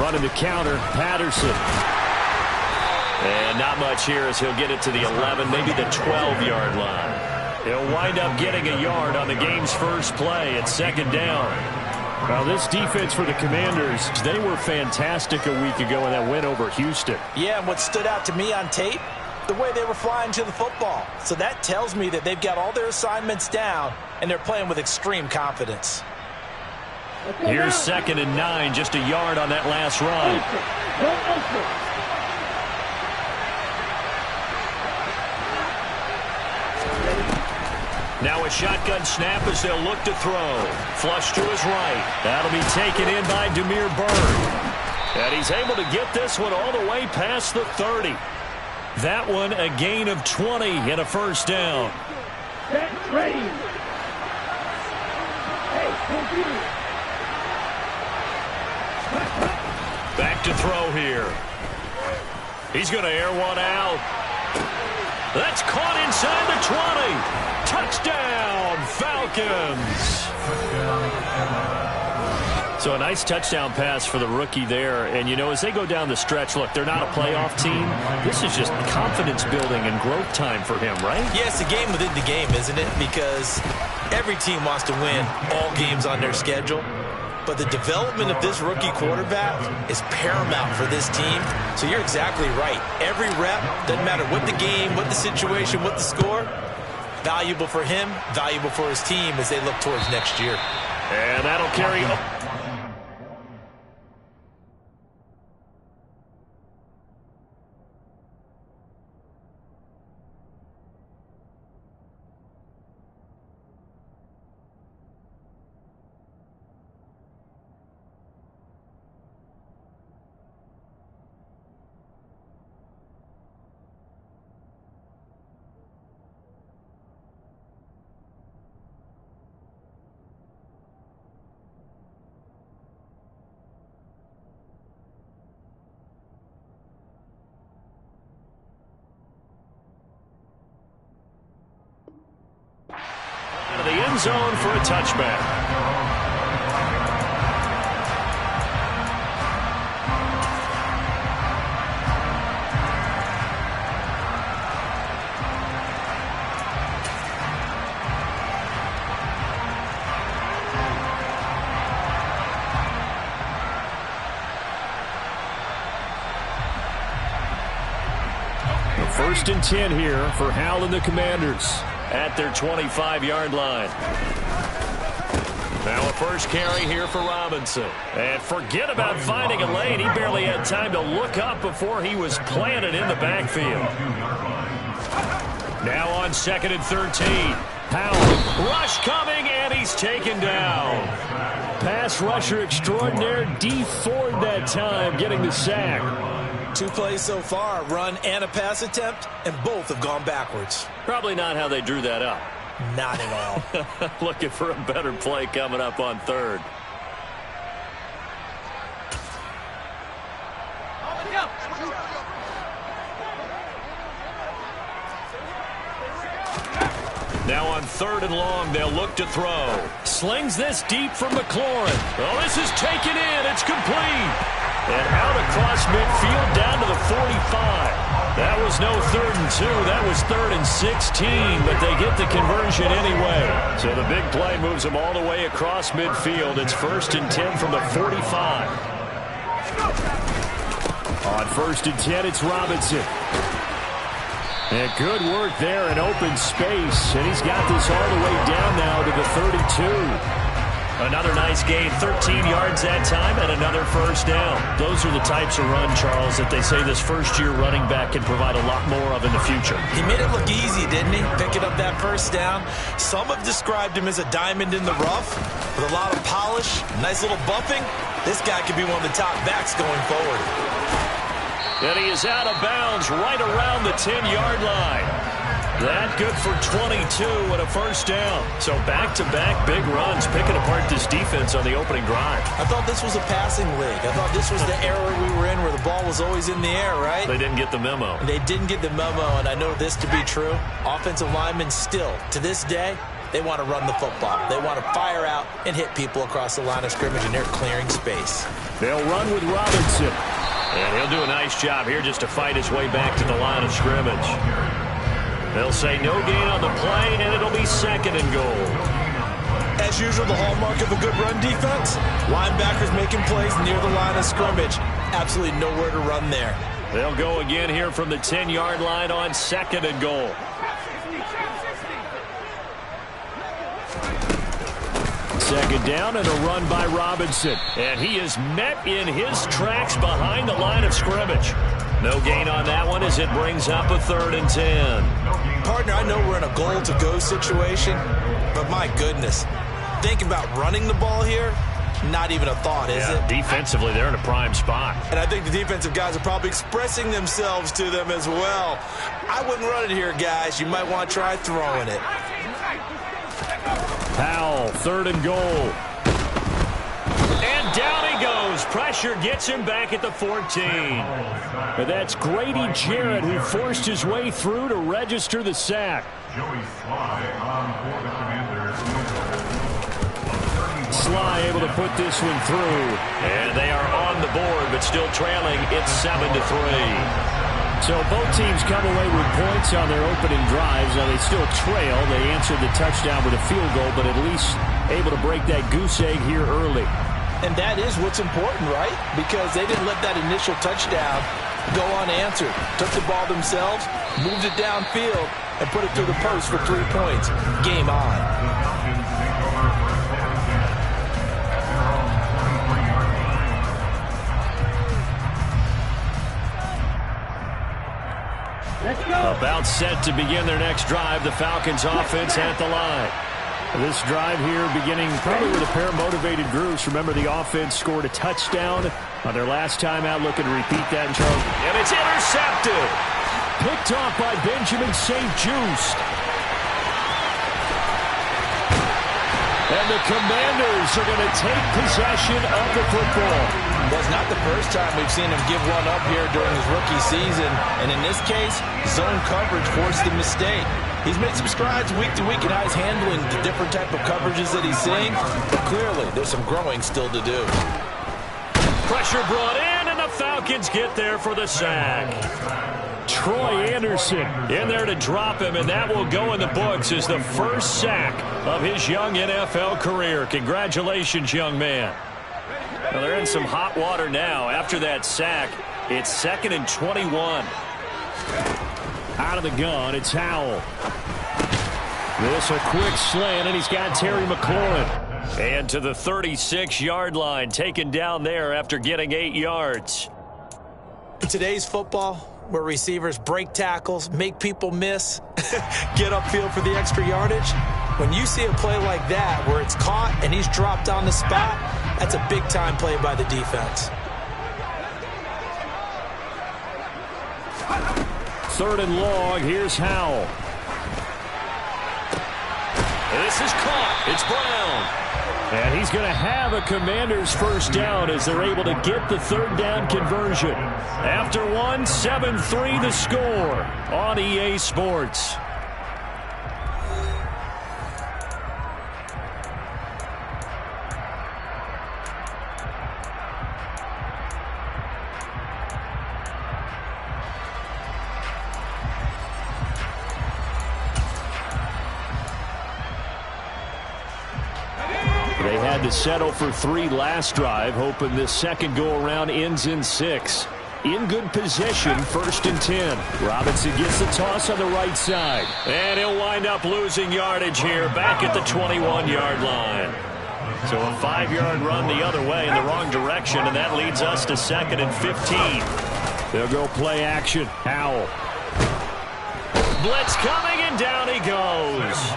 Running the counter, Patterson. And not much here as he'll get it to the 11, maybe the 12-yard line. He'll wind up getting a yard on the game's first play at second down. Well, this defense for the Commanders, they were fantastic a week ago in that win over Houston. Yeah, and what stood out to me on tape, the way they were flying to the football. So that tells me that they've got all their assignments down, and they're playing with extreme confidence. Here's 2nd and 9, just a yard on that last run. Now a shotgun snap as they'll look to throw. Flush to his right. That'll be taken in by Damiere Byrd. And he's able to get this one all the way past the 30. That one a gain of 20 and a first down. Ready. Back to throw here. He's going to air one out. That's caught inside the 20. Touchdown, Falcons. So a nice touchdown pass for the rookie there. And, you know, as they go down the stretch, look, they're not a playoff team. This is just confidence building and growth time for him, right? Yeah, it's a game within the game, isn't it? Because every team wants to win all games on their schedule. But the development of this rookie quarterback is paramount for this team. So you're exactly right. Every rep, doesn't matter what the game, what the situation, what the score, valuable for him, valuable for his team as they look towards next year. And that'll carry up. The end zone for a touchback. First and 10 here for Hal and the Commanders at their 25-yard line. Now a first carry here for Robinson. And forget about finding a lane. He barely had time to look up before he was planted in the backfield. Now on 2nd and 13. Powell, rush coming, and he's taken down. Pass rusher extraordinaire, Dee Ford that time, getting the sack. 2 plays so far, run and a pass attempt, and both have gone backwards. Probably not how they drew that up. Not at all. Looking for a better play coming up on 3rd. Now on 3rd and long, they'll look to throw. Slings this deep from McLaurin. Oh, this is taken in. It's complete. And out across midfield down to the 45. That was no 3rd and 2. That was 3rd and 16, but they get the conversion anyway. So the big play moves them all the way across midfield. It's 1st and 10 from the 45. On 1st and 10, it's Robinson. And good work there in open space. And he's got this all the way down now to the 32. Another nice gain, 13 yards that time, and another first down. Those are the types of run, Charles, that they say this first-year running back can provide a lot more of in the future. He made it look easy, didn't he? Picking up that first down. Some have described him as a diamond in the rough with a lot of polish, nice little bumping. This guy could be one of the top backs going forward. And he is out of bounds right around the 10-yard line. That good for 22 and a first down. So back-to-back big runs, picking apart this defense on the opening drive. I thought this was a passing league. I thought this was the era we were in where the ball was always in the air, right? They didn't get the memo. They didn't get the memo, and I know this to be true. Offensive linemen still, to this day, They want to run the football. They want to fire out and hit people across the line of scrimmage, and they're clearing space. They'll run with Robinson. And he'll do a nice job here just to fight his way back to the line of scrimmage. They'll say no gain on the play, and it'll be 2nd and goal. As usual, the hallmark of a good run defense, linebackers making plays near the line of scrimmage. Absolutely nowhere to run there. They'll go again here from the 10-yard line on 2nd and goal. Second down and a run by Robinson. And he is met in his tracks behind the line of scrimmage. No gain on that one as it brings up a 3rd and 10. Partner, I know we're in a goal-to-go situation, but my goodness, think about running the ball here. Not even a thought, is it? Defensively, they're in a prime spot. And I think the defensive guys are probably expressing themselves to them as well. I wouldn't run it here, guys. You might want to try throwing it. Powell, 3rd and goal. And down he goes. Pressure gets him back at the 14. But that's Grady Jarrett who forced his way through to register the sack. Sly able to put this one through. And they are on the board, but still trailing. It's 7-3. So both teams come away with points on their opening drives. Now they still trail. They answered the touchdown with a field goal, but at least able to break that goose egg here early. And that is what's important, right? Because they didn't let that initial touchdown go unanswered. Took the ball themselves, moved it downfield, and put it through the post for 3 points. Game on. About set to begin their next drive. The Falcons offense at the line. This drive here beginning probably with a pair of motivated groups. Remember, the offense scored a touchdown on their last time out. Looking to repeat that in Charles. And it's intercepted. Picked off by Benjamin St. Juste. And the Commanders are going to take possession of the football. Well, it's not the first time we've seen him give one up here during his rookie season. And in this case, zone coverage forced the mistake. He's made some strides week to week in how he's handling the different type of coverages that he's seeing. But clearly, there's some growing still to do. Pressure brought in, and the Falcons get there for the sack. Troy Anderson in there to drop him, and that will go in the books as the first sack of his young NFL career. Congratulations, young man. Well, they're in some hot water now. After that sack, it's 2nd and 21. Out of the gun, it's Howell. This a quick slant, and he's got Terry McLaurin. And to the 36-yard line, taken down there after getting 8 yards. In today's football, where receivers break tackles, make people miss, get upfield for the extra yardage, when you see a play like that where it's caught and he's dropped on the spot, that's a big-time play by the defense. 3rd and long. Here's Howell. This is caught. It's Brown. And he's going to have a Commanders first down as they're able to get the 3rd down conversion. After one, 7-3 the score on EA Sports. They had to settle for 3 last drive, hoping this second go-around ends in 6. In good position, 1st and 10. Robinson gets the toss on the right side. And he'll wind up losing yardage here back at the 21-yard line. So a 5-yard run the other way in the wrong direction, and that leads us to 2nd and 15. They'll go play action. Howell. Blitz coming, and down he goes.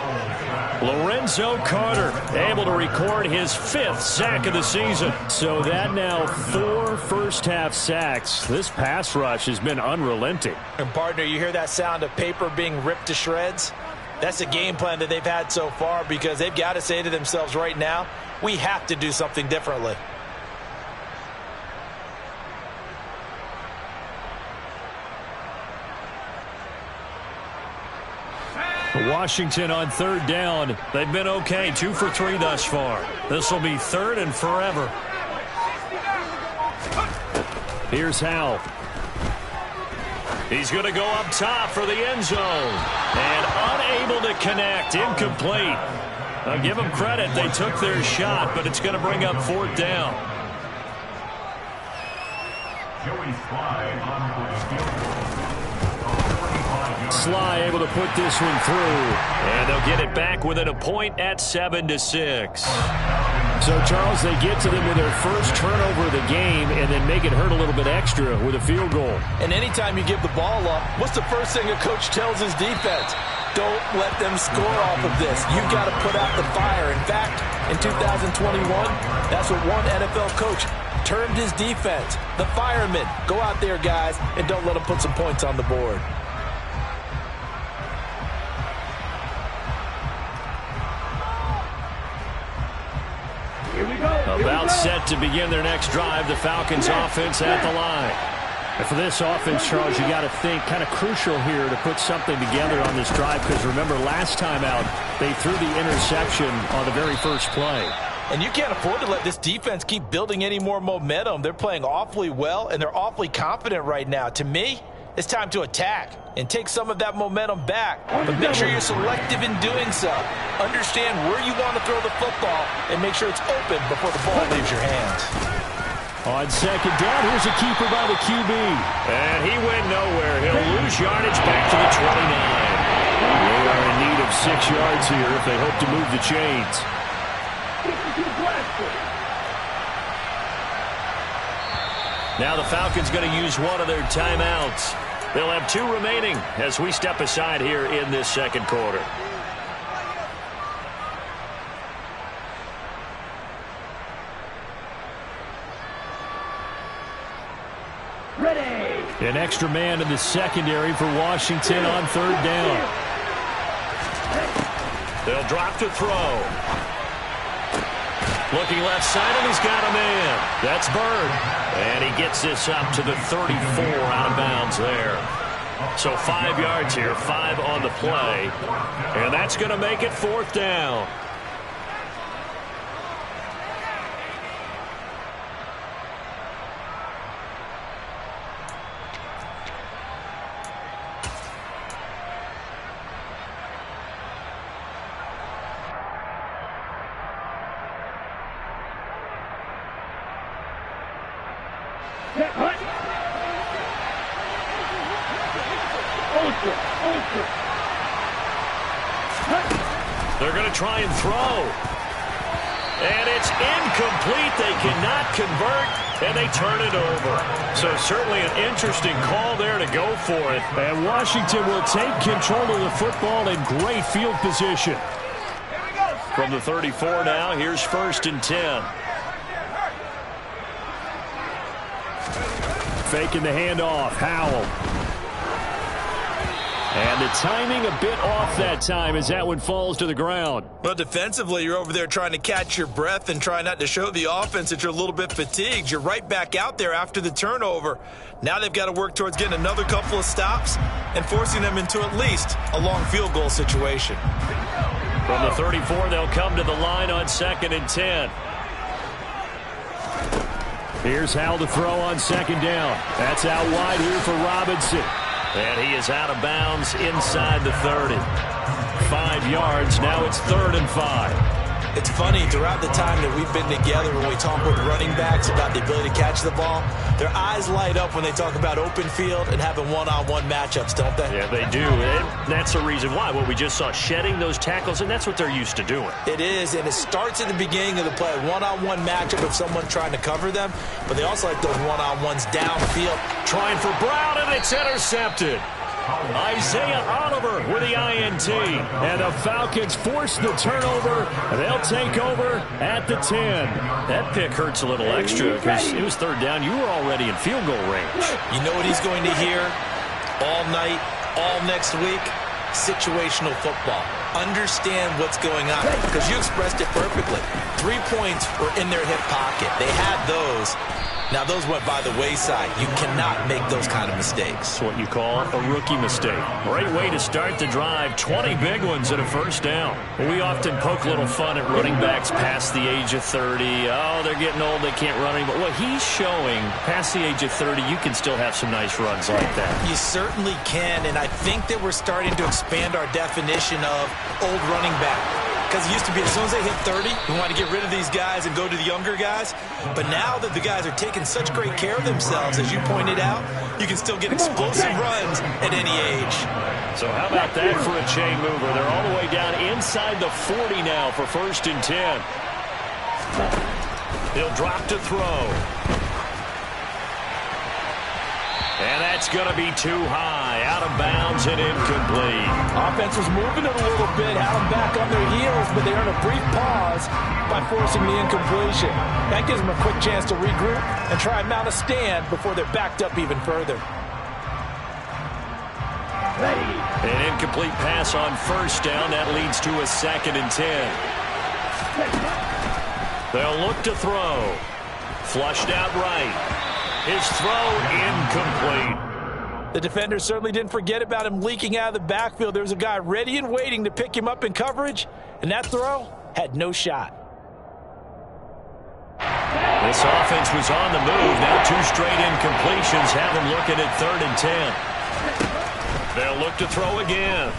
Lorenzo Carter able to record his 5th sack of the season. So that now 4 first-half sacks. This pass rush has been unrelenting. And, partner, you hear that sound of paper being ripped to shreds? That's the game plan that they've had so far, because they've got to say to themselves right now, we have to do something differently. Washington on third down. They've been okay, 2 for 3 thus far. This will be third and forever. Here's Howell. He's going to go up top for the end zone. And unable to connect. Incomplete. I'll give them credit. They took their shot, but it's going to bring up fourth down. Sly able to put this one through. And they'll get it back within a point at 7-6. So, Charles, they get to them with their first turnover of the game and then make it hurt a little bit extra with a field goal. And anytime you give the ball up, what's the first thing a coach tells his defense? Don't let them score off of this. You've got to put out the fire. In fact, in 2021, that's what one NFL coach termed his defense. The firemen. Go out there, guys, and don't let them put some points on the board. About set to begin their next drive, the Falcons offense at the line. And for this offense, Charles, you got to think kind of crucial here to put something together on this drive because remember last time out they threw the interception on the very first play. And you can't afford to let this defense keep building any more momentum. They're playing awfully well and they're awfully confident right now. To me, it's time to attack and take some of that momentum back. But make sure you're selective in doing so. Understand where you want to throw the football and make sure it's open before the ball leaves your hands. On second down, here's a keeper by the QB. And he went nowhere. He'll lose yardage back to the 29. They are in need of 6 yards here if they hope to move the chains. Now the Falcons going to use one of their timeouts. They'll have 2 remaining as we step aside here in this second quarter. Ready. An extra man in the secondary for Washington on third down. They'll drop to throw. Looking left side, and he's got a man. That's Bird. And he gets this up to the 34 out of bounds there. So 5 yards here, 5 on the play. And that's going to make it fourth down. They're going to try and throw. And it's incomplete. They cannot convert, and they turn it over. So certainly an interesting call there to go for it. And Washington will take control of the football in great field position. From the 34 now, here's 1st and 10. Faking the handoff, Howell. And the timing a bit off that time as that one falls to the ground. Well, defensively, you're over there trying to catch your breath and try not to show the offense that you're a little bit fatigued. You're right back out there after the turnover. Now they've got to work towards getting another couple of stops and forcing them into at least a long field goal situation. From the 34, they'll come to the line on 2nd and 10. Here's Howell to throw on 2nd down. That's out wide here for Robinson. And he is out of bounds inside the 30. 5 yards. Now it's 3rd and 5. It's funny, throughout the time that we've been together, when we talk with running backs about the ability to catch the ball, their eyes light up when they talk about open field and having one-on-one matchups, don't they? Yeah, they do. And that's the reason why. What we just saw, shedding those tackles, and that's what they're used to doing. It is, and it starts at the beginning of the play. One-on-one matchup of someone trying to cover them, but they also like those one-on-ones downfield. Trying for Brown, and it's intercepted. Isaiah Oliver with the INT. And the Falcons force the turnover. They'll take over at the 10. That pick hurts a little extra because it was 3rd down. You were already in field goal range. You know what he's going to hear all night, all next week? Situational football. Understand what's going on because you expressed it perfectly. 3 points were in their hip pocket. They had those. Now, those went by the wayside. You cannot make those kind of mistakes. That's what you call a rookie mistake. Great way to start the drive. 20 big ones and a first down. We often poke a little fun at running backs past the age of 30. Oh, they're getting old, they can't run anymore. Well, he's showing past the age of 30, you can still have some nice runs like that. You certainly can, and I think that we're starting to expand our definition of old running back. Because it used to be as soon as they hit 30, we want to get rid of these guys and go to the younger guys. But now that the guys are taking such great care of themselves, as you pointed out, you can still get explosive runs at any age. So how about that for a chain mover? They're all the way down inside the 40 now for 1st and 10. He'll drop to throw. And that's going to be too high. Out of bounds and incomplete. Offense was moving it a little bit, had them back on their heels, but they earned a brief pause by forcing the incompletion. That gives them a quick chance to regroup and try and mount a stand before they're backed up even further. An incomplete pass on 1st down. That leads to a 2nd and 10. They'll look to throw. Flushed out right. His throw incomplete. The defender certainly didn't forget about him leaking out of the backfield. There was a guy ready and waiting to pick him up in coverage, and that throw had no shot. This offense was on the move. Now 2 straight incompletions have him looking at 3rd and 10. They'll look to throw again.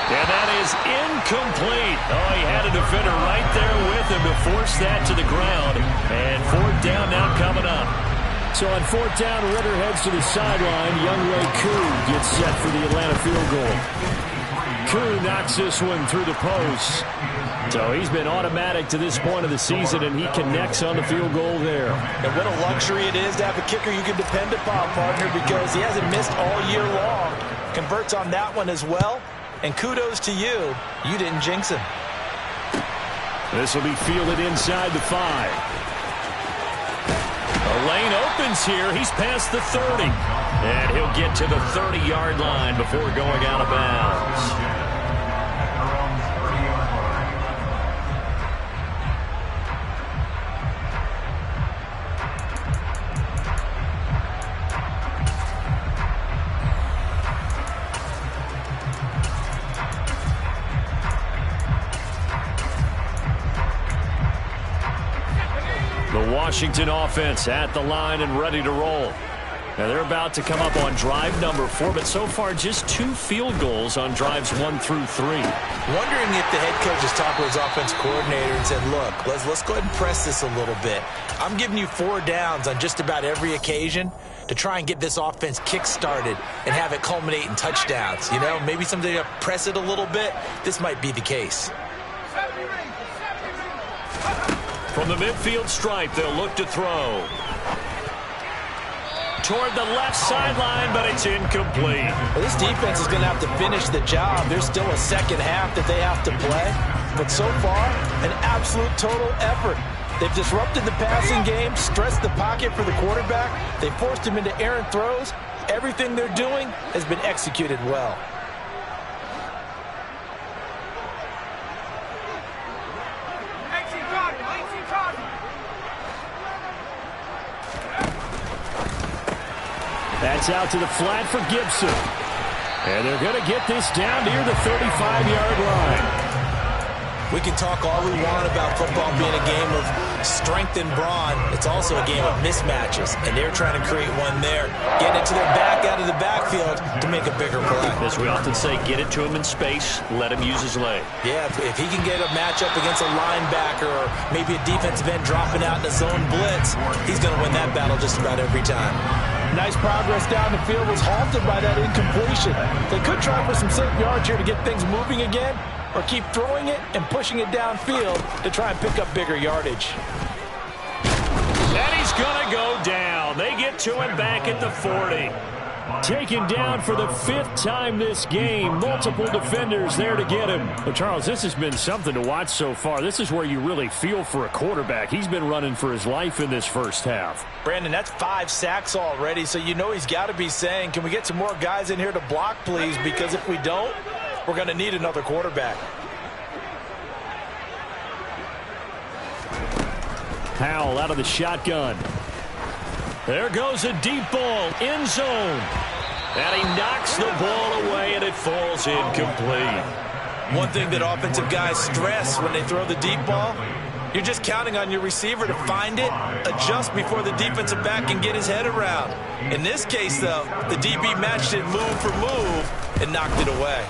And that is incomplete. Oh, he had a defender right there with him to force that to the ground. And 4th down now coming up. So on 4th down, Ritter heads to the sideline. Younghoe Koo gets set for the Atlanta field goal. Koo knocks this one through the post. So he's been automatic to this point of the season, and he connects on the field goal there. And what a luxury it is to have a kicker you can depend upon, partner, because he hasn't missed all year long. Converts on that one as well. And kudos to you. You didn't jinx him. This will be fielded inside the 5. The lane opens here. He's past the 30. And he'll get to the 30-yard line before going out of bounds. The Washington offense at the line and ready to roll. Now they're about to come up on drive number 4, but so far just 2 field goals on drives 1 through 3. Wondering if the head coach has talked to his offense coordinator and said, look, let's go ahead and press this a little bit. I'm giving you 4 downs on just about every occasion to try and get this offense kick-started and have it culminate in touchdowns. You know, maybe someday to press it a little bit. This might be the case. From the midfield stripe, they'll look to throw. Toward the left sideline, but it's incomplete. Well, this defense is going to have to finish the job. There's still a second half that they have to play. But so far, an absolute total effort. They've disrupted the passing game, stressed the pocket for the quarterback. They forced him into errant throws. Everything they're doing has been executed well. That's out to the flat for Gibson. And they're going to get this down near the 35-yard line. We can talk all we want about football being a game of strength and brawn. It's also a game of mismatches, and they're trying to create one there. Getting it to their back out of the backfield to make a bigger play. As we often say, get it to him in space, let him use his leg. Yeah, if he can get a matchup against a linebacker or maybe a defensive end dropping out in a zone blitz, he's going to win that battle just about every time. Nice progress down the field was halted by that incompletion. They could try for some safe yards here to get things moving again, or keep throwing it and pushing it downfield to try and pick up bigger yardage. And he's going to go down. They get to him back at the 40. Taken down for the 5th time this game. Multiple defenders there to get him. Well, Charles, this has been something to watch so far. This is where you really feel for a quarterback. He's been running for his life in this first half. Brandon, that's 5 sacks already, so you know he's got to be saying, can we get some more guys in here to block, please? Because if we don't, we're going to need another quarterback. Powell out of the shotgun. There goes a deep ball, end zone. And he knocks the ball away, and it falls incomplete. One thing that offensive guys stress when they throw the deep ball, you're just counting on your receiver to find it, adjust before the defensive back can get his head around. In this case, though, the DB matched it move for move and knocked it away.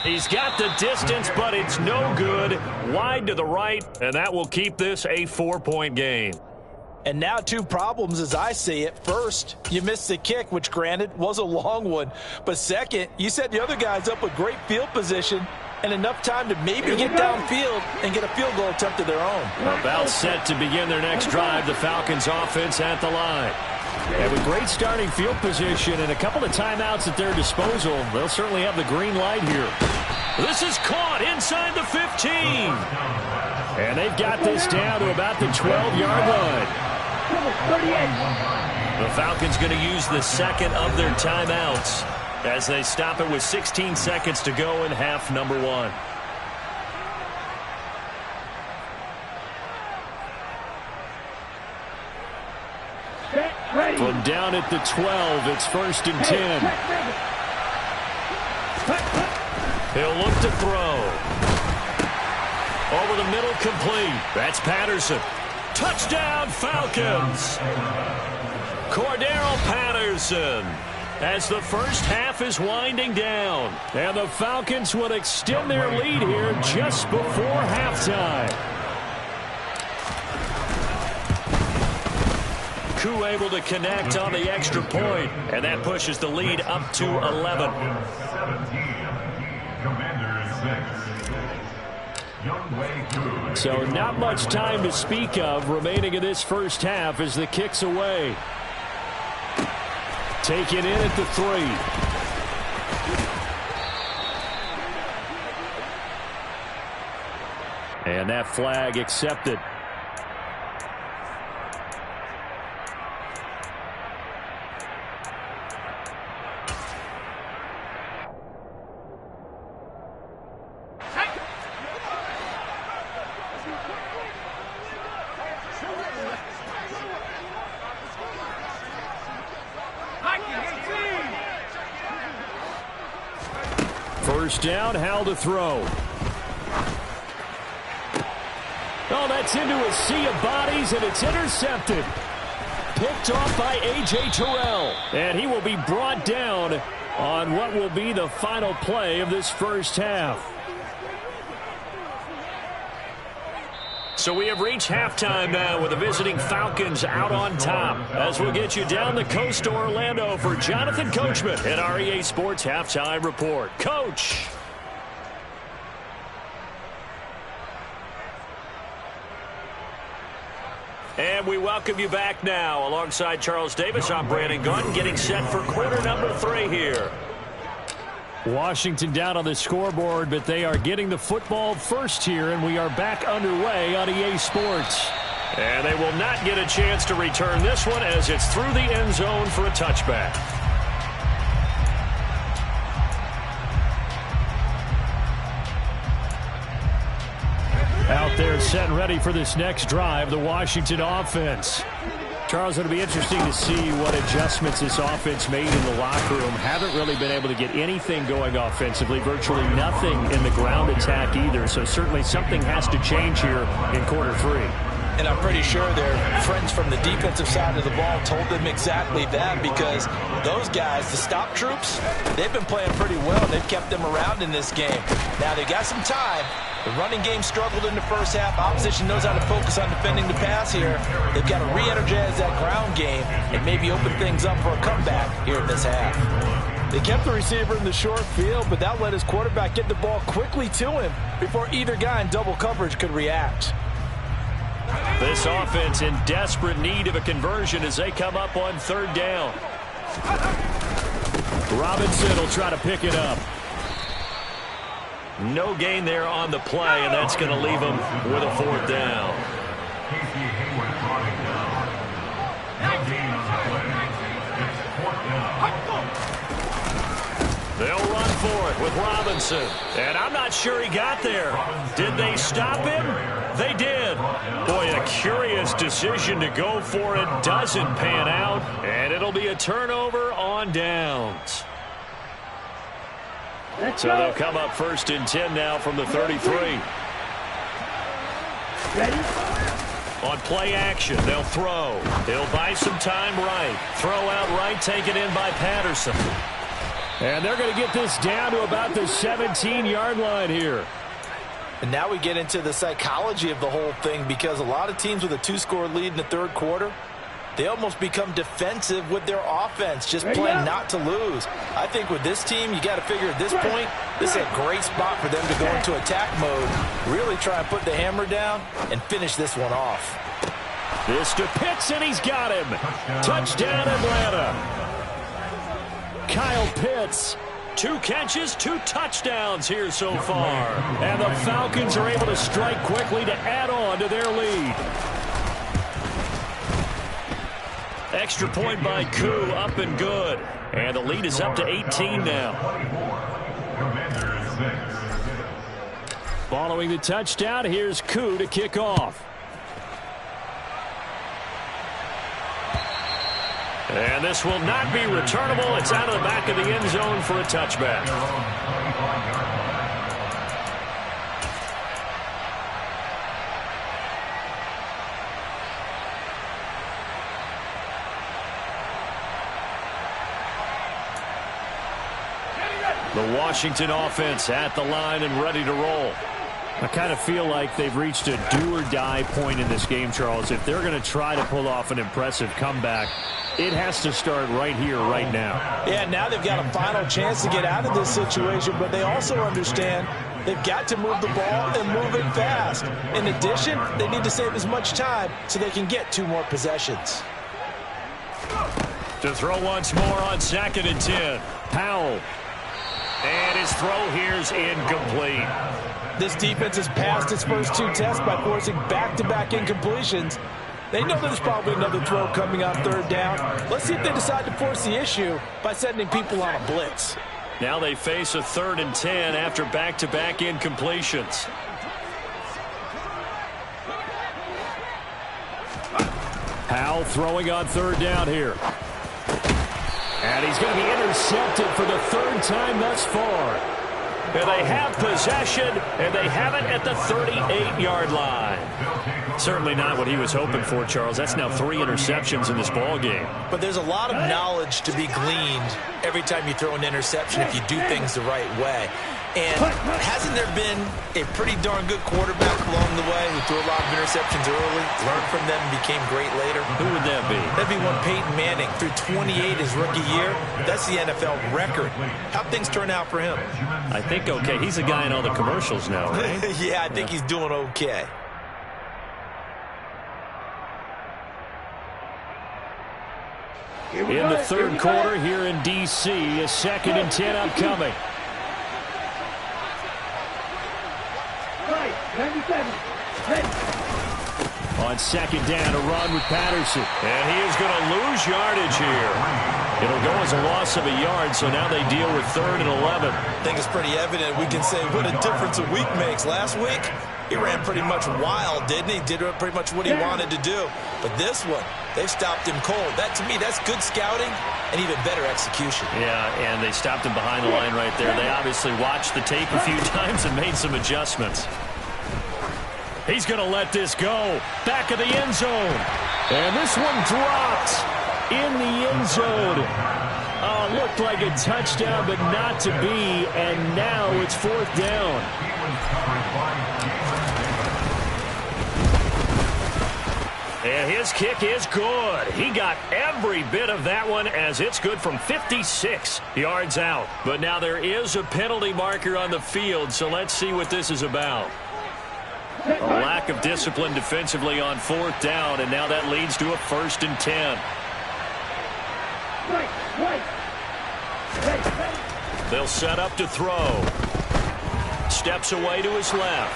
He's got the distance, but it's no good. Wide to the right, and that will keep this a 4-point game. And now 2 problems as I see it. First, you missed the kick, which granted was a long one. But second, you set the other guys up with great field position and enough time to maybe get downfield and get a field goal attempt of their own. About set to begin their next drive, the Falcons offense at the line. And with great starting field position and a couple of timeouts at their disposal, they'll certainly have the green light here. This is caught inside the 15. And they've got this down to about the 12-yard line. The Falcons going to use the second of their timeouts as they stop it with 16 seconds to go in half number 1. From down at the 12, it's 1st and 10. He'll look to throw. Over the middle, complete. That's Patterson. Touchdown, Falcons. Cordero Patterson. As the first half is winding down. And the Falcons will extend their lead here just before halftime. Koo able to connect on the extra point, and that pushes the lead up to 11. So not much time to speak of remaining in this first half as the kick's away. Taken in at the 3. And that flag accepted. First down, Howell to throw. Oh, that's into a sea of bodies, and it's intercepted. Picked off by A.J. Terrell. And he will be brought down on what will be the final play of this first half. So we have reached halftime now with the visiting Falcons out on top. As we'll get you down the coast to Orlando for Jonathan Coachman at our EA Sports Halftime Report. Coach. And we welcome you back now. Alongside Charles Davis, I'm Brandon Gaudin, getting set for quarter number 3 here. Washington down on the scoreboard, but they are getting the football first here, and we are back underway on EA Sports. And they will not get a chance to return this one as it's through the end zone for a touchback. Out there set and ready for this next drive, the Washington offense. Charles, it'll be interesting to see what adjustments this offense made in the locker room. Haven't really been able to get anything going offensively, virtually nothing in the ground attack either. So certainly something has to change here in quarter 3. And I'm pretty sure their friends from the defensive side of the ball told them exactly that, because those guys, the stop troops, they've been playing pretty well. They've kept them around in this game. Now they got some time. The running game struggled in the first half. Opposition knows how to focus on defending the pass here. They've got to re-energize that ground game and maybe open things up for a comeback here in this half. They kept the receiver in the short field, but that let his quarterback get the ball quickly to him before either guy in double coverage could react. This offense in desperate need of a conversion as they come up on 3rd down. Robinson will try to pick it up. No gain there on the play, and that's going to leave them with a 4th down. They'll run for it with Robinson. And I'm not sure he got there. Did they stop him? They did. Boy, a curious decision to go for it. Doesn't pan out. And it'll be a turnover on downs. So they'll come up 1st and 10 now from the 33. Ready? On play action, they'll throw. He'll buy some time right. Throw out right, taken in by Patterson. And they're going to get this down to about the 17-yard line here. And now we get into the psychology of the whole thing, because a lot of teams with a 2-score lead in the third quarter, they almost become defensive with their offense, just playing not to lose. I think with this team, you got to figure at this point, this is a great spot for them to go into attack mode, really try and put the hammer down and finish this one off. This to Pitts, and he's got him. Touchdown, Atlanta. Kyle Pitts. 2 catches, 2 touchdowns here so far. And the Falcons are able to strike quickly to add on to their lead. Extra point by Koo, up and good. And the lead is up to 18 now. Following the touchdown, here's Koo to kick off. And this will not be returnable. It's out of the back of the end zone for a touchback. The Washington offense at the line and ready to roll. I kind of feel like they've reached a do-or-die point in this game, Charles. If they're going to try to pull off an impressive comeback, it has to start right here, right now. Yeah, now they've got a final chance to get out of this situation, but they also understand they've got to move the ball and move it fast. In addition, they need to save as much time so they can get 2 more possessions. To throw once more on 2nd and 10. Powell. And his throw here's incomplete. This defense has passed its first 2 tests by forcing back-to-back incompletions. They know there's probably another throw coming on 3rd down. Let's see if they decide to force the issue by sending people on a blitz. Now they face a 3rd and 10 after back-to-back incompletions. Powell throwing on 3rd down here. And he's going to be intercepted for the 3rd time thus far. And they have possession, and they have it at the 38-yard line. Certainly not what he was hoping for, Charles. That's now 3 interceptions in this ball game. But there's a lot of knowledge to be gleaned every time you throw an interception if you do things the right way. And hasn't there been a pretty darn good quarterback along the way who threw a lot of interceptions early, learned from them, and became great later? Who would that be? That'd be one Peyton Manning. Threw 28 his rookie year. That's the NFL record. How'd things turn out for him? I think okay. He's a guy in all the commercials now, right? Yeah, I think he's doing okay. In the 3rd quarter here in D.C., a 2nd and 10 upcoming. Right, 97. Ready. On 2nd down, a run with Patterson. And he is going to lose yardage here. It'll go as a loss of a yard, so now they deal with 3rd and 11. I think it's pretty evident. We can say what a difference a week makes. Last week, he ran pretty much wild, didn't he? Did pretty much what he wanted to do. But this one, they stopped him cold. That, to me, that's good scouting and even better execution. Yeah, and they stopped him behind the line right there. They obviously watched the tape a few times and made some adjustments. He's going to let this go. Back of the end zone. And this one dropped in the end zone. Oh, looked like a touchdown, but not to be. And now it's 4th down. And his kick is good. He got every bit of that one as it's good from 56 yards out. But now there is a penalty marker on the field, so let's see what this is about. A lack of discipline defensively on 4th down, and now that leads to a 1st and 10. They'll set up to throw. Steps away to his left.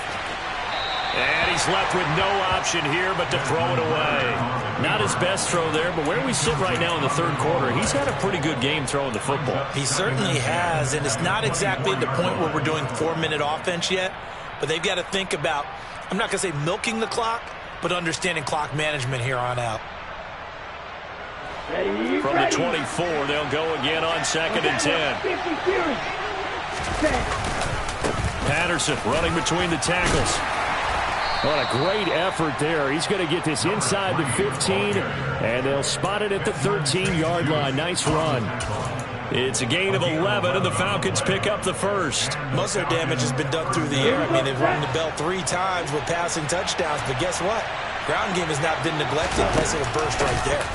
And he's left with no option here but to throw it away. Not his best throw there, but where we sit right now in the third quarter, he's had a pretty good game throwing the football. He certainly has, and it's not exactly at the point where we're doing 4-minute offense yet, but they've got to think about, I'm not going to say milking the clock, but understanding clock management here on out. From the 24, they'll go again on 2nd and 10. Patterson running between the tackles. What a great effort there. He's going to get this inside the 15, and they'll spot it at the 13-yard line. Nice run. It's a gain of 11, and the Falcons pick up the first. Most of their damage has been done through the air. I mean, they've rung the bell 3 times with passing touchdowns, but guess what? Ground game has not been neglected. Plus, it'll burst right there.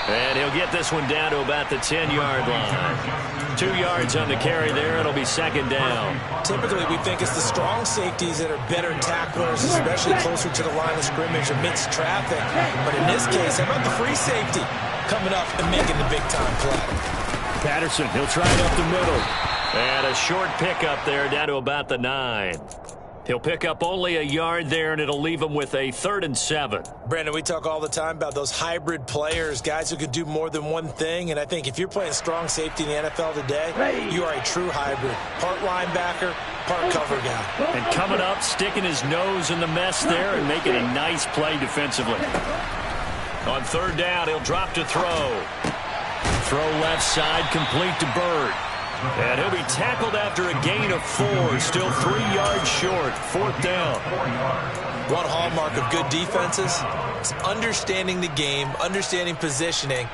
And he'll get this one down to about the 10-yard line. 2 yards on the carry there. It'll be 2nd down. Typically, we think it's the strong safeties that are better tacklers, especially closer to the line of scrimmage amidst traffic. But in this case, how about the free safety coming up and making the big-time play? Patterson, he'll try it up the middle. And a short pickup there down to about the 9. He'll pick up only a yard there, and it'll leave him with a 3rd and 7. Brandon, we talk all the time about those hybrid players, guys who could do more than one thing. And I think if you're playing strong safety in the NFL today, you are a true hybrid. Part linebacker, part cover guy. And coming up, sticking his nose in the mess there and making a nice play defensively. On 3rd down, he'll drop to throw. Throw left side, complete to Byrd. And he'll be tackled after a gain of 4, still 3 yards short. 4th down. One hallmark of good defenses is understanding the game, understanding positioning,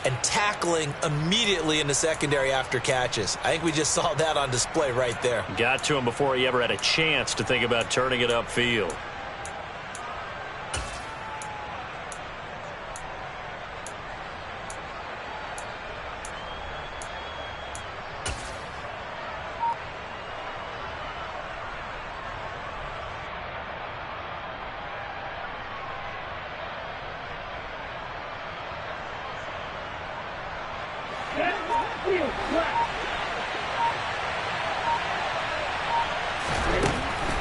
and tackling immediately in the secondary after catches. I think we just saw that on display right there. Got to him before he ever had a chance to think about turning it upfield.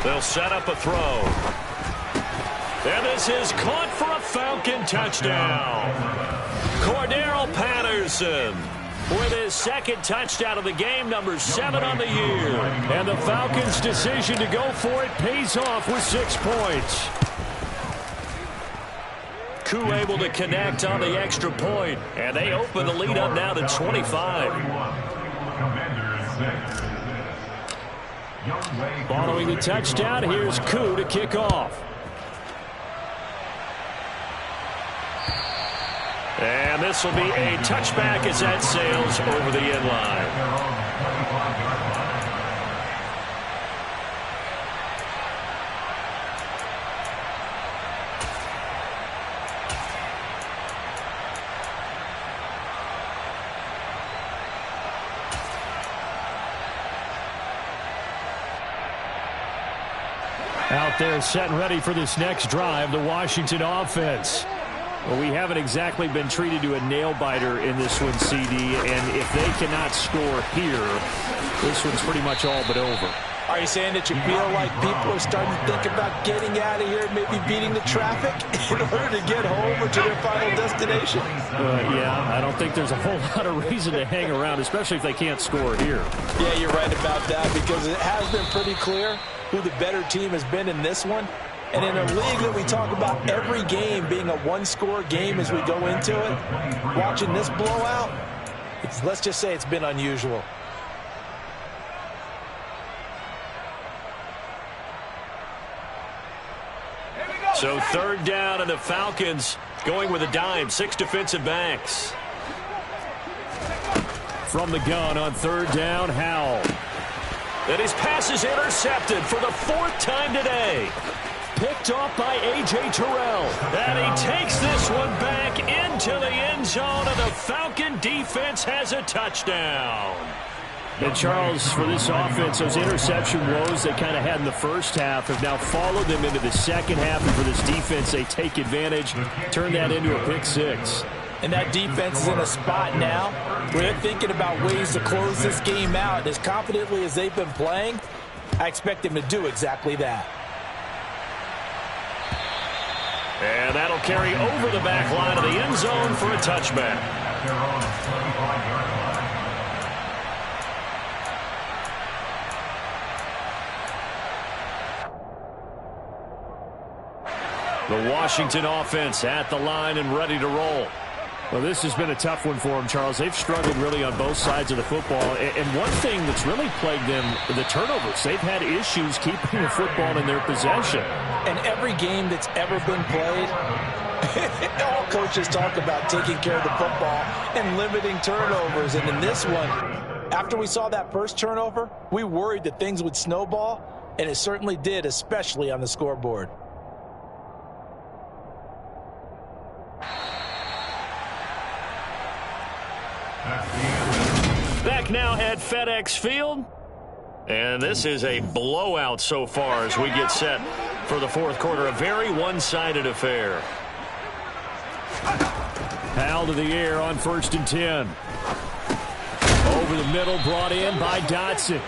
They'll set up a throw. And this is caught for a Falcon touchdown. Cordero Patterson with his 2nd touchdown of the game, number 7 on the year. And the Falcons' decision to go for it pays off with 6 points. Koo able to connect on the extra point, and they open the lead up now to 25. Following the touchdown, here's Koo to kick off. And this will be a touchback as that sails over the end line. Out there set and ready for this next drive, the Washington offense. Well, we haven't exactly been treated to a nail-biter in this one, CD, and if they cannot score here, this one's pretty much all but over. Are you saying that you feel like people are starting to think about getting out of here, maybe beating the traffic in order to get home or to their final destination? Yeah, I don't think there's a whole lot of reason to hang around, especially if they can't score here. Yeah, you're right about that, because it has been pretty clear who the better team has been in this one. And in a league that we talk about every game being a one-score game as we go into it, watching this blowout, let's just say it's been unusual. So 3rd down, and the Falcons going with a dime, 6 defensive backs. From the gun on 3rd down, Howell. And his pass is intercepted for the 4th time today. Picked off by A.J. Terrell. And he takes this one back into the end zone, and the Falcon defense has a touchdown. And Charles, for this offense, those interception woes they kind of had in the first half have now followed them into the second half. And for this defense, they take advantage, turn that into a pick 6. And that defense is in a spot now where they're thinking about ways to close this game out. As confidently as they've been playing, I expect him to do exactly that. And that'll carry over the back line of the end zone for a touchback. The Washington offense at the line and ready to roll. Well, this has been a tough one for them, Charles. They've struggled really on both sides of the football. And one thing that's really plagued them, the turnovers. They've had issues keeping the football in their possession. And every game that's ever been played, all coaches talk about taking care of the football and limiting turnovers. And in this one, after we saw that first turnover, we worried that things would snowball, and it certainly did, especially on the scoreboard. Back now at FedEx Field. And this is a blowout so far as we get set for the fourth quarter. A very one-sided affair. Howell to the air on 1st and 10. Over the middle, brought in by Dotson.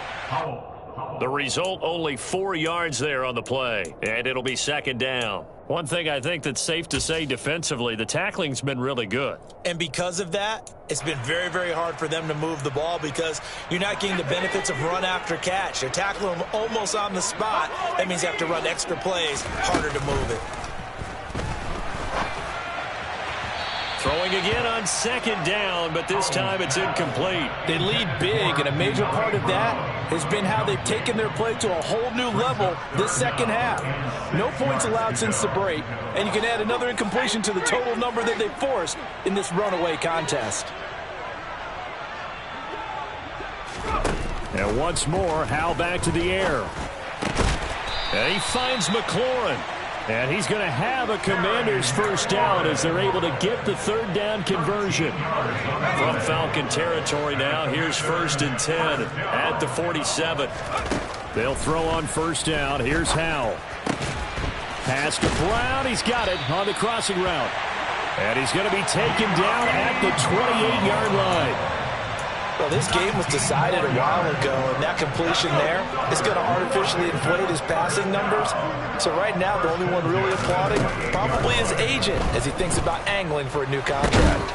The result, only 4 yards there on the play. And it'll be 2nd down. One thing I think that's safe to say defensively, the tackling's been really good. And because of that, it's been very, very hard for them to move the ball because you're not getting the benefits of run after catch. They're tackling them almost on the spot. That means you have to run extra plays, harder to move it. Throwing again on 2nd down, but this time it's incomplete. They lead big, and a major part of that has been how they've taken their play to a whole new level this second half. No points allowed since the break, and you can add another incompletion to the total number that they forced in this runaway contest. And once more, Howell back to the air. And he finds McLaurin. And he's going to have a Commanders first down as they're able to get the 3rd down conversion. From Falcon territory now, here's 1st and 10 at the 47. They'll throw on 1st down. Here's Howell. Pass to Brown. He's got it on the crossing route. And he's going to be taken down at the 28-yard line. Well, this game was decided a while ago, and that completion there is going to artificially inflate his passing numbers. So right now, the only one really applauding probably his agent as he thinks about angling for a new contract.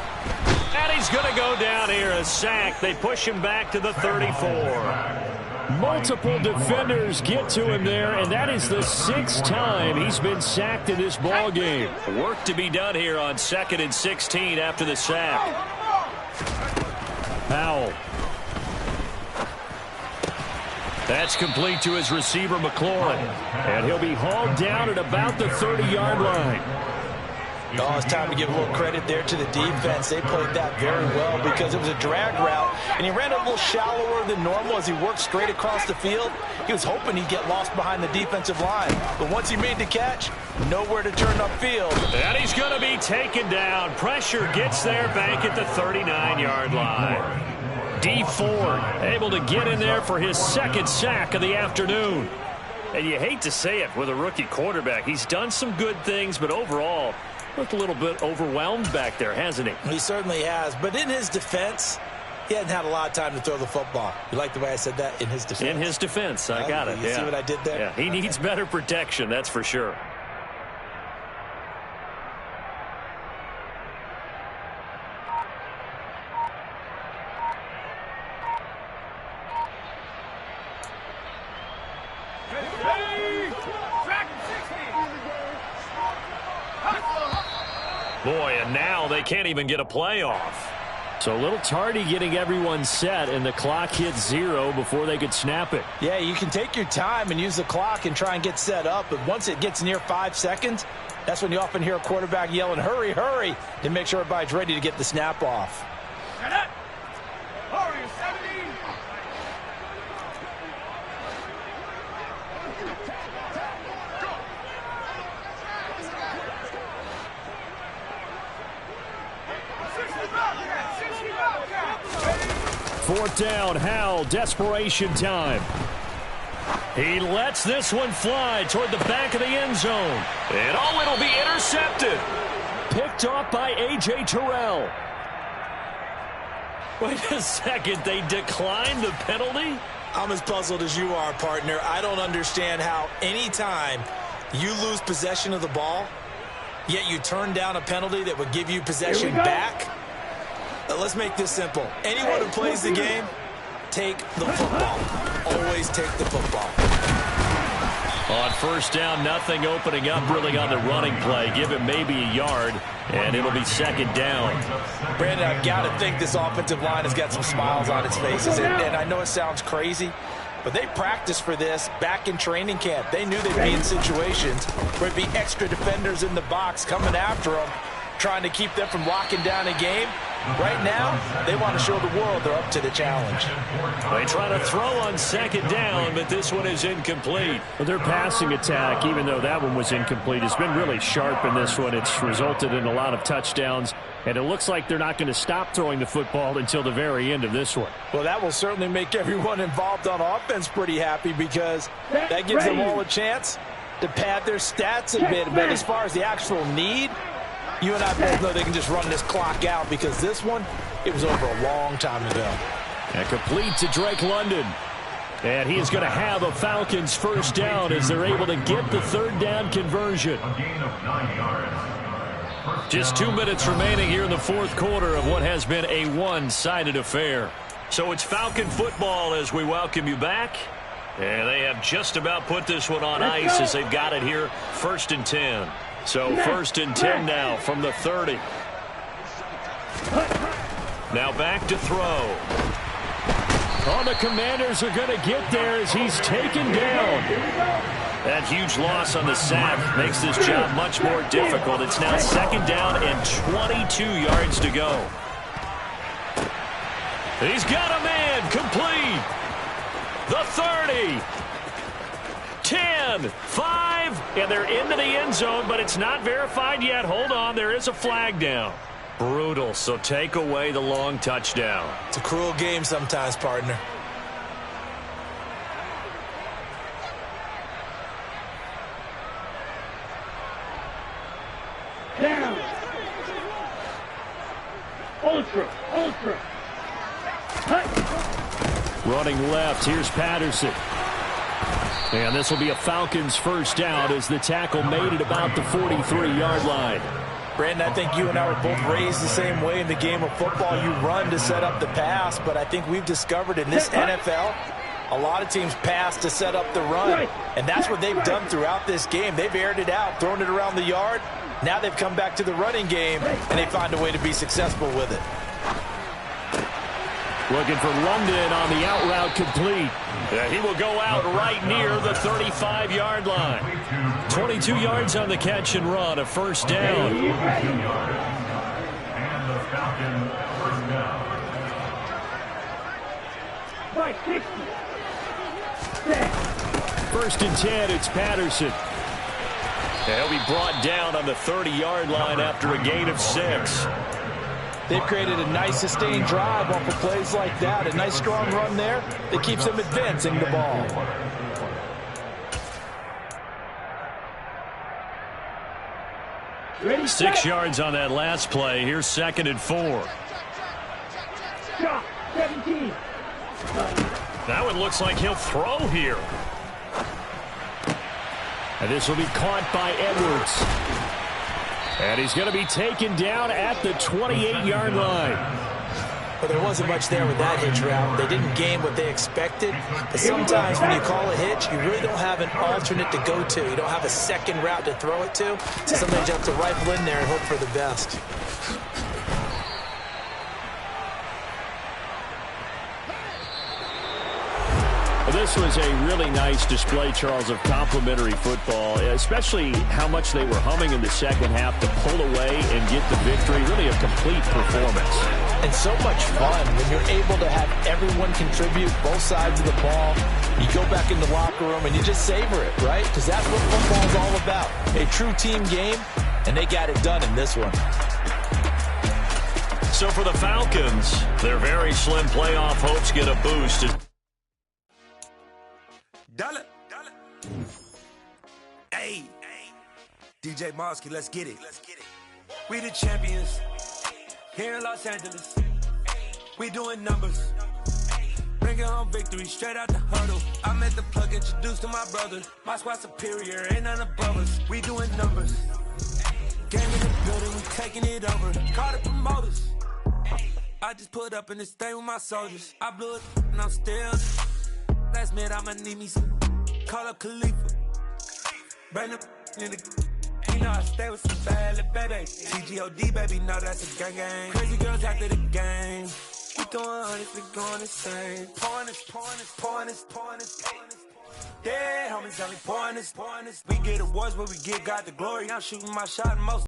And he's going to go down here, a sack. They push him back to the 34. Multiple defenders get to him there, and that is the 6th time he's been sacked in this ball game. Work to be done here on 2nd and 16 after the sack. Howell. That's complete to his receiver, McLaurin. And he'll be hauled down at about the 30-yard line. Oh, it's time to give a little credit there to the defense. They played that very well because it was a drag route, and he ran a little shallower than normal as he worked straight across the field. He was hoping he'd get lost behind the defensive line. But once he made the catch, nowhere to turn upfield. And he's going to be taken down. Pressure gets there back at the 39-yard line. Dee Ford able to get in there for his 2nd sack of the afternoon. And you hate to say it with a rookie quarterback. He's done some good things, but overall, looked a little bit overwhelmed back there, hasn't he? He certainly has. But in his defense, he hadn't had a lot of time to throw the football. You like the way I said that? In his defense. In his defense. I got it. You see what I did there? Yeah, he needs better protection, that's for sure. Boy, and now they can't even get a play off. So a little tardy getting everyone set, and the clock hits 0 before they could snap it. Yeah, you can take your time and use the clock and try and get set up, but once it gets near 5 seconds, that's when you often hear a quarterback yelling, hurry, hurry, to make sure everybody's ready to get the snap off. Shut up! Hurry, 17! Fourth down, Howell, desperation time. He lets this one fly toward the back of the end zone. And it'll be intercepted. Picked off by A.J. Terrell. Wait a second, they declined the penalty? I'm as puzzled as you are, partner. I don't understand how anytime you lose possession of the ball, yet you turn down a penalty that would give you possession back. Let's make this simple. Anyone who plays the game, take the football. Always take the football. On first down, nothing opening up really on the running play. Give him maybe a yard, and it'll be second down. Brandon, I've got to think this offensive line has got some smiles on its faces. And I know it sounds crazy, but they practiced for this back in training camp. They knew they'd be in situations where it'd be extra defenders in the box coming after them, trying to keep them from locking down a game. Right now, they want to show the world they're up to the challenge. They try to throw on second down, but this one is incomplete. Well, their passing attack, even though that one was incomplete, has been really sharp in this one. It's resulted in a lot of touchdowns, and it looks like they're not going to stop throwing the football until the very end of this one. Well, that will certainly make everyone involved on offense pretty happy, because that gives them all a chance to pad their stats a bit. But as far as the actual need, you and I both know they can just run this clock out, because this one, it was over a long time ago. And complete to Drake London. And he is going to have a Falcons first down as they're able to get the third down conversion. Just 2 minutes remaining here in the fourth quarter of what has been a one-sided affair. So it's Falcon football as we welcome you back. And they have just about put this one on ice as they've got it here, 1st and 10. So 1st and 10 now from the 30. Now back to throw. Oh, the Commanders are going to get there as he's taken down. That huge loss on the sack makes this job much more difficult. It's now 2nd down and 22 yards to go. He's got a man complete. The 30. 10, 5, and they're into the end zone, but it's not verified yet. Hold on, there is a flag down. Brutal, so take away the long touchdown. It's a cruel game sometimes, partner. Down. Ultra. Running left, here's Patterson. And this will be a Falcons first down as the tackle made it about the 43-yard line. Brandon, I think you and I were both raised the same way in the game of football. You run to set up the pass, but I think we've discovered in this NFL, a lot of teams pass to set up the run. And that's what they've done throughout this game. They've aired it out, thrown it around the yard. Now they've come back to the running game, and they find a way to be successful with it. Looking for London on the out route complete. Yeah, he will go out right near the 35-yard line. 22 yards on the catch and run, a first down. First and 10, it's Patterson. He'll be brought down on the 30-yard line after a gain of 6. They've created a nice sustained drive off of plays like that. A nice strong run there that keeps them advancing the ball. Ready, 6 yards on that last play. Here's 2nd and 4. Shot. 17. That one looks like he'll throw here. And this will be caught by Edwards. And he's going to be taken down at the 28-yard line. Well, there wasn't much there with that hitch route. They didn't gain what they expected. But sometimes when you call a hitch, you really don't have an alternate to go to. You don't have a second route to throw it to. So sometimes you have to rifle in there and hope for the best. This was a really nice display, Charles, of complimentary football, especially how much they were humming in the second half to pull away and get the victory. Really a complete performance. And so much fun when you're able to have everyone contribute, both sides of the ball. You go back in the locker room and you just savor it, right? Because that's what football's all about. A true team game, and they got it done in this one. So for the Falcons, their very slim playoff hopes get a boost. Dollar. Hey, DJ Mosky, let's get it. We the champions here in Los Angeles. We doing numbers. Bring bringing home victory straight out the huddle. I'm at the plug, introduced to my brother. My squad superior, ain't none above us. We doing numbers. Game in the building, we taking it over. Call the promoters. I just put up in this thing with my soldiers. I blew it and I'm still. Last minute I'ma need me some. Call up Khalifa. Bring the in the. You know I stay with some bad little baby. TGOD baby, know that's a gang gang. Crazy girls after the game. We doing honest, we going insane. Pouring this. Yeah, homies, only pouring this. We get awards, but we get God the glory. I'm shooting my shot most.